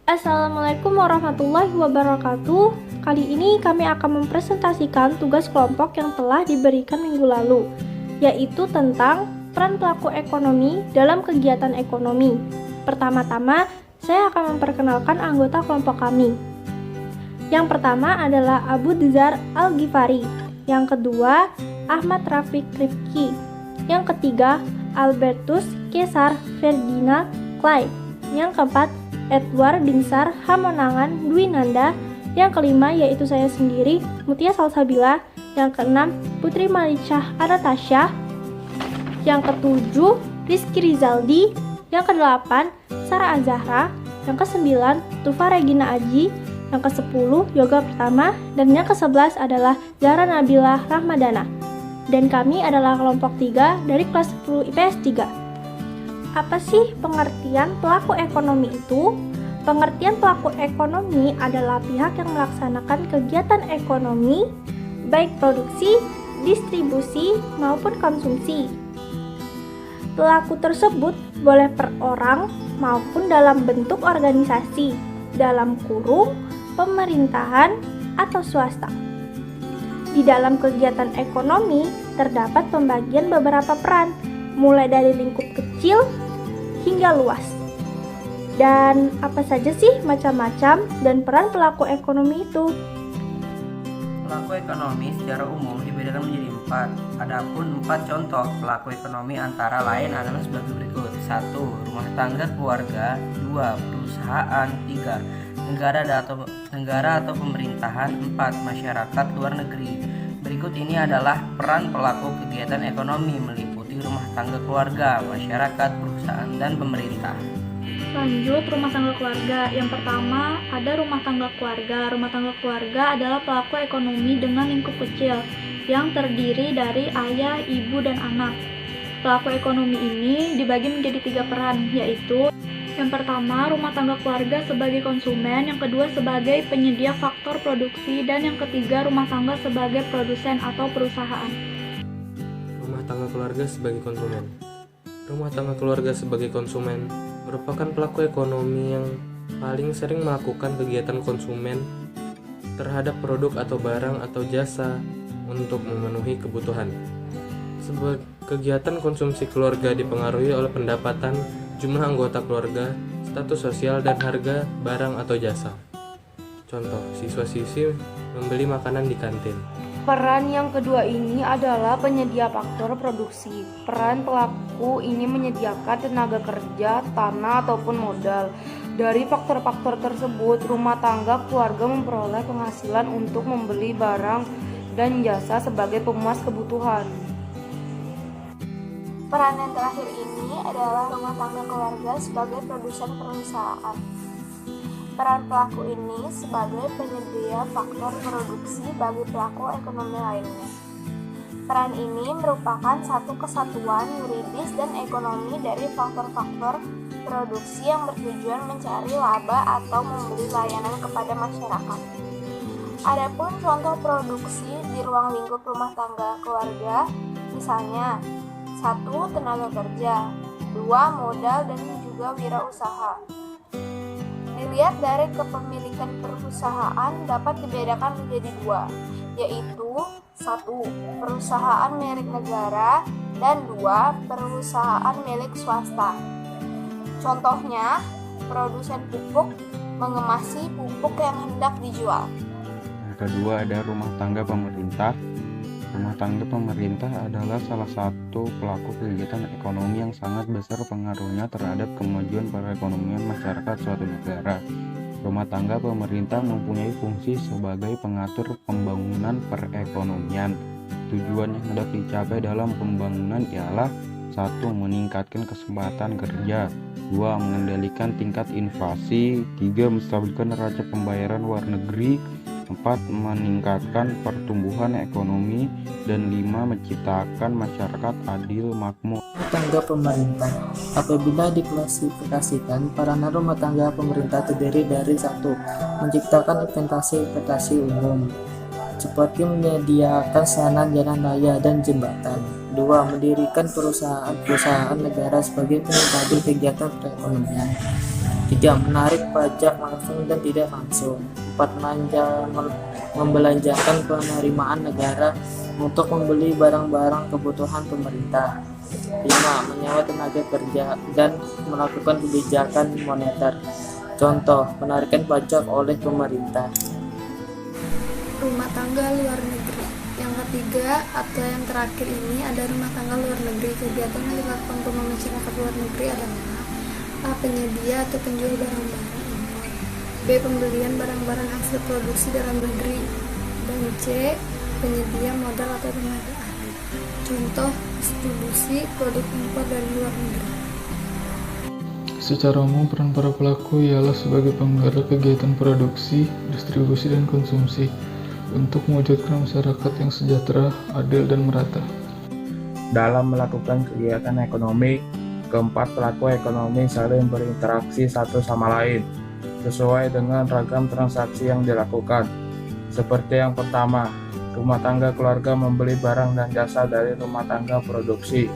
Assalamualaikum warahmatullahi wabarakatuh. Kali ini kami akan mempresentasikan tugas kelompok yang telah diberikan minggu lalu, yaitu tentang peran pelaku ekonomi dalam kegiatan ekonomi. Pertama-tama, saya akan memperkenalkan anggota kelompok kami. Yang pertama adalah Abu Dzar Al-Ghifari. Yang kedua, Ahmad Rafiq Rifki. Yang ketiga, Albertus Caesar Ferdinand Clay. Yang keempat, Edward Binsar Hamonangan Dwinanda. Yang kelima yaitu saya sendiri, Mutia Salsabila. Yang keenam, Putri Malisyah Anatasha. Yang ketujuh, Rizky Rizaldi. Yang kedelapan, Sarah Azahra. Yang kesembilan, Tufa Regina Aji. Yang kesepuluh, Yoga Pertama. Dan yang kesebelas adalah Zahra Nabila Rahmadana. Dan kami adalah kelompok 3 dari kelas 10 IPS 3. Apa sih pengertian pelaku ekonomi itu? Pengertian pelaku ekonomi adalah pihak yang melaksanakan kegiatan ekonomi, baik produksi, distribusi, maupun konsumsi. Pelaku tersebut boleh per orang maupun dalam bentuk organisasi, dalam kurung, pemerintahan, atau swasta. Di dalam kegiatan ekonomi terdapat pembagian beberapa peran, mulai dari lingkup kecil hingga luas. Dan apa saja sih macam-macam dan peran pelaku ekonomi itu? Pelaku ekonomi secara umum dibedakan menjadi 4. Adapun 4 contoh pelaku ekonomi antara lain adalah sebagai berikut. 1. Rumah tangga keluarga. 2. Perusahaan. 3. Negara atau pemerintahan. 4. Masyarakat luar negeri. Berikut ini adalah peran pelaku kegiatan ekonomi meliputi rumah tangga keluarga, masyarakat, perusahaan, dan pemerintah. Lanjut, rumah tangga keluarga. Yang pertama, ada rumah tangga keluarga. Rumah tangga keluarga adalah pelaku ekonomi dengan lingkup kecil yang terdiri dari ayah, ibu, dan anak. Pelaku ekonomi ini dibagi menjadi 3 peran, yaitu yang pertama, rumah tangga keluarga sebagai konsumen, yang kedua sebagai penyedia faktor produksi, dan yang ketiga rumah tangga sebagai produsen atau perusahaan. Rumah tangga keluarga sebagai konsumen. Rumah tangga keluarga sebagai konsumen merupakan pelaku ekonomi yang paling sering melakukan kegiatan konsumen terhadap produk atau barang atau jasa untuk memenuhi kebutuhan. Sebagai kegiatan konsumsi keluarga dipengaruhi oleh pendapatan, jumlah anggota keluarga, status sosial, dan harga barang atau jasa. Contoh, siswa-siswi membeli makanan di kantin. Peran yang kedua ini adalah penyedia faktor produksi. Peran pelaku ini menyediakan tenaga kerja, tanah, ataupun modal. Dari faktor-faktor tersebut, rumah tangga keluarga memperoleh penghasilan untuk membeli barang dan jasa sebagai pemuas kebutuhan. Peran yang terakhir ini adalah rumah tangga keluarga sebagai produsen perusahaan. Peran pelaku ini sebagai penyedia faktor produksi bagi pelaku ekonomi lainnya. Peran ini merupakan satu kesatuan yuridis dan ekonomi dari faktor-faktor produksi yang bertujuan mencari laba atau memberi layanan kepada masyarakat. Adapun contoh produksi di ruang lingkup rumah tangga keluarga, misalnya 1. Tenaga kerja, 2. Modal dan juga wirausaha. Dilihat dari kepemilikan perusahaan dapat dibedakan menjadi 2, yaitu 1. Perusahaan milik negara dan 2. Perusahaan milik swasta. Contohnya, produsen pupuk mengemasi pupuk yang hendak dijual. Kedua ada rumah tangga pemerintah. Rumah tangga pemerintah adalah salah satu pelaku kegiatan ekonomi yang sangat besar pengaruhnya terhadap kemajuan perekonomian masyarakat suatu negara. Rumah tangga pemerintah mempunyai fungsi sebagai pengatur pembangunan perekonomian. Tujuan yang hendak dicapai dalam pembangunan ialah 1. Meningkatkan kesempatan kerja, 2. Mengendalikan tingkat inflasi, 3. Menstabilkan neraca pembayaran luar negeri, 4. Meningkatkan pertumbuhan ekonomi, dan 5. Menciptakan masyarakat adil makmur. Rumah tangga pemerintah. Apabila diklasifikasikan, peranan rumah tangga pemerintah terdiri dari 1. Menciptakan investasi umum, seperti menyediakan sarana jalan raya dan jembatan. kedua, mendirikan perusahaan negara sebagai penyedia kegiatan perekonomian. 3. Menarik pajak langsung dan tidak langsung. 4. Membelanjakan penerimaan negara untuk membeli barang-barang kebutuhan pemerintah. 5. Menyewa tenaga kerja dan melakukan kebijakan moneter. Contoh, penarikan pajak oleh pemerintah. Rumah tangga luar negeri. Yang ketiga atau yang terakhir ini ada rumah tangga luar negeri. Kegiatan yang dilakukan untuk masyarakat luar negeri adalah A. Penyedia atau penjual barang-barang impor, B. Pembelian barang-barang hasil produksi dalam negeri, dan C. Penyedia modal atau tenaga ahli. Contoh, distribusi produk impor dari luar negeri. Secara umum, peran para pelaku ialah sebagai penggerak kegiatan produksi, distribusi, dan konsumsi untuk mewujudkan masyarakat yang sejahtera, adil, dan merata. Dalam melakukan kegiatan ekonomi, keempat pelaku ekonomi saling berinteraksi satu sama lain sesuai dengan ragam transaksi yang dilakukan. Seperti yang pertama, rumah tangga keluarga membeli barang dan jasa dari rumah tangga produksi.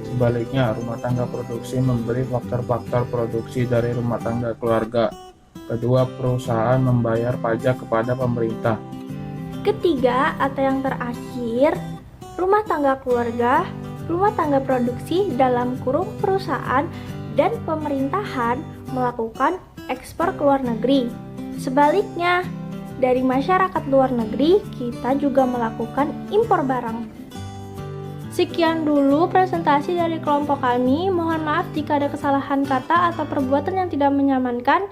Sebaliknya, rumah tangga produksi membeli faktor-faktor produksi dari rumah tangga keluarga. Kedua, perusahaan membayar pajak kepada pemerintah. Ketiga atau yang terakhir, rumah tangga keluarga, rumah tangga produksi dalam kurung perusahaan dan pemerintahan melakukan ekspor ke luar negeri. Sebaliknya, dari masyarakat luar negeri kita juga melakukan impor barang. Sekian dulu presentasi dari kelompok kami. Mohon maaf jika ada kesalahan kata atau perbuatan yang tidak menyamankan.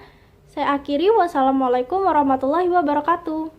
Saya akhiri, wassalamualaikum warahmatullahi wabarakatuh.